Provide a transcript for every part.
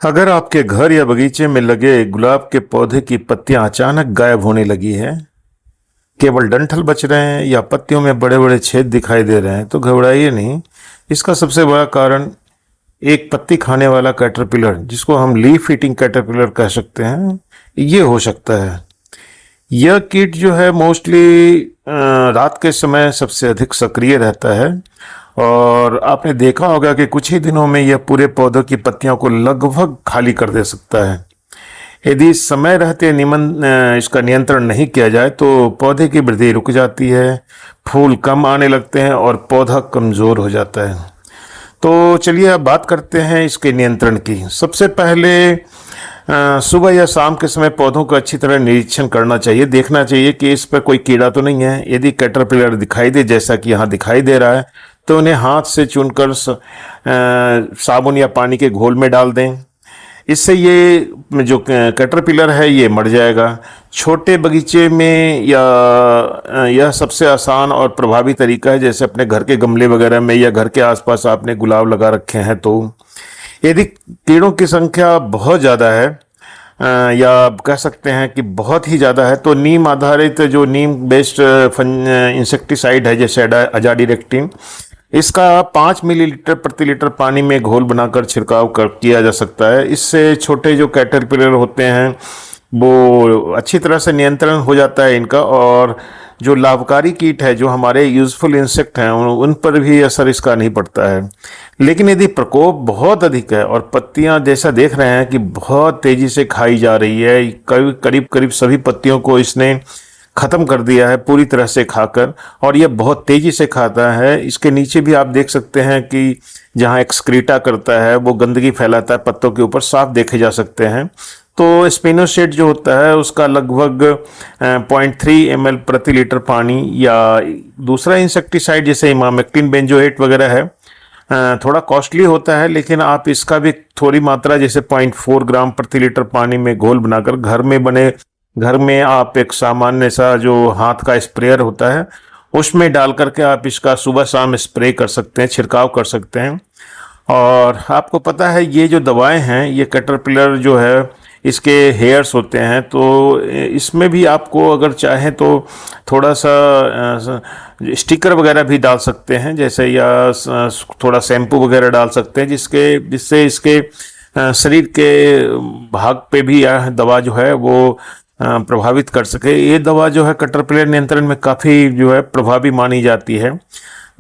अगर आपके घर या बगीचे में लगे गुलाब के पौधे की पत्तियां अचानक गायब होने लगी है, केवल डंठल बच रहे हैं या पत्तियों में बड़े बड़े छेद दिखाई दे रहे हैं, तो घबराइए नहीं। इसका सबसे बड़ा कारण एक पत्ती खाने वाला कैटरपिलर, जिसको हम लीफ ईटिंग कैटरपिलर कह सकते हैं, ये हो सकता है। यह कीट जो है मोस्टली रात के समय सबसे अधिक सक्रिय रहता है और आपने देखा होगा कि कुछ ही दिनों में यह पूरे पौधों की पत्तियों को लगभग खाली कर दे सकता है। यदि समय रहते इसका नियंत्रण नहीं किया जाए तो पौधे की वृद्धि रुक जाती है, फूल कम आने लगते हैं और पौधा कमज़ोर हो जाता है। तो चलिए अब बात करते हैं इसके नियंत्रण की। सबसे पहले सुबह या शाम के समय पौधों का अच्छी तरह निरीक्षण करना चाहिए। देखना चाहिए कि इस पर कोई कीड़ा तो नहीं है। यदि कैटरपिलर दिखाई दे, जैसा कि यहाँ दिखाई दे रहा है, तो उन्हें हाथ से चुनकर साबुन या पानी के घोल में डाल दें। इससे ये जो कैटरपिलर है ये मर जाएगा। छोटे बगीचे में या यह सबसे आसान और प्रभावी तरीका है, जैसे अपने घर के गमले वगैरह में या घर के आसपास आपने गुलाब लगा रखे हैं। तो यदि कीड़ों की संख्या बहुत ज़्यादा है या आप कह सकते हैं कि बहुत ही ज़्यादा है, तो नीम आधारित जो नीम बेस्ड इंसेक्टिसाइड है, जैसे अजाडिरेक्टिन, इसका 5 मिलीलीटर प्रति लीटर पानी में घोल बनाकर छिड़काव किया जा सकता है। इससे छोटे जो कैटरपिलर होते हैं वो अच्छी तरह से नियंत्रण हो जाता है इनका, और जो लाभकारी कीट है, जो हमारे यूजफुल इंसेक्ट हैं, उन पर भी असर इसका नहीं पड़ता है। लेकिन यदि प्रकोप बहुत अधिक है और पत्तियां जैसा देख रहे हैं कि बहुत तेजी से खाई जा रही है, करीब करीब सभी पत्तियों को इसने ख़त्म कर दिया है पूरी तरह से खाकर, और ये बहुत तेज़ी से खाता है। इसके नीचे भी आप देख सकते हैं कि जहाँ एक्सक्रीटा करता है, वो गंदगी फैलाता है पत्तों के ऊपर, साफ देखे जा सकते हैं। तो स्पिनोसेट जो होता है उसका लगभग 0.3 ml प्रति लीटर पानी, या दूसरा इंसेक्टिसाइड जैसे इमामेक्टिन बेंजोएट वगैरह है, थोड़ा कॉस्टली होता है, लेकिन आप इसका भी थोड़ी मात्रा जैसे 0.4 ग्राम प्रति लीटर पानी में घोल बनाकर घर में आप एक सामान्य सा जो हाथ का स्प्रेयर होता है उसमें डाल करके आप इसका सुबह शाम स्प्रे कर सकते हैं, छिड़काव कर सकते हैं। और आपको पता है ये जो दवाएं हैं, ये कैटरपिलर जो है इसके हेयर्स होते हैं, तो इसमें भी आपको अगर चाहें तो थोड़ा सा स्टिकर वगैरह भी डाल सकते हैं, जैसे या थोड़ा शैम्पू वगैरह डाल सकते हैं, जिससे इसके शरीर के भाग पे भी यह दवा जो है वो प्रभावित कर सके। ये दवा जो है कैटरपिलर नियंत्रण में काफ़ी जो है प्रभावी मानी जाती है।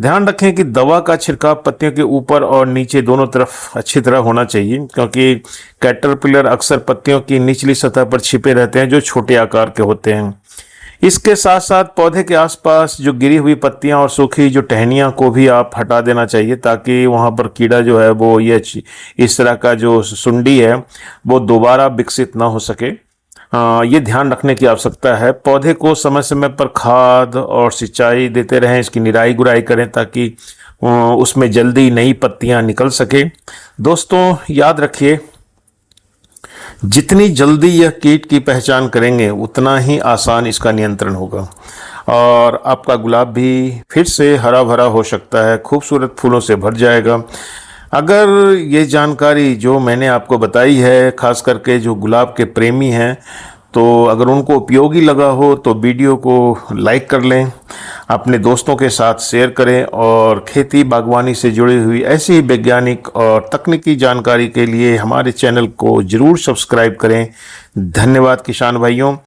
ध्यान रखें कि दवा का छिड़काव पत्तियों के ऊपर और नीचे दोनों तरफ अच्छी तरह होना चाहिए, क्योंकि कैटरपिलर अक्सर पत्तियों की निचली सतह पर छिपे रहते हैं जो छोटे आकार के होते हैं। इसके साथ साथ पौधे के आसपास जो गिरी हुई पत्तियां और सूखी जो टहनियां को भी आप हटा देना चाहिए, ताकि वहां पर कीड़ा जो है वो ये इस तरह का जो सुंडी है वो दोबारा विकसित ना हो सके। ये ध्यान रखने की आवश्यकता है। पौधे को समय समय पर खाद और सिंचाई देते रहें, इसकी निराई गुड़ाई करें ताकि उसमें जल्दी नई पत्तियां निकल सके। दोस्तों याद रखिए, जितनी जल्दी यह कीट की पहचान करेंगे उतना ही आसान इसका नियंत्रण होगा, और आपका गुलाब भी फिर से हरा भरा हो सकता है, खूबसूरत फूलों से भर जाएगा। अगर ये जानकारी जो मैंने आपको बताई है, खास करके जो गुलाब के प्रेमी हैं, तो अगर उनको उपयोगी लगा हो तो वीडियो को लाइक कर लें, अपने दोस्तों के साथ शेयर करें, और खेती बागवानी से जुड़ी हुई ऐसी ही वैज्ञानिक और तकनीकी जानकारी के लिए हमारे चैनल को ज़रूर सब्सक्राइब करें। धन्यवाद किसान भाइयों।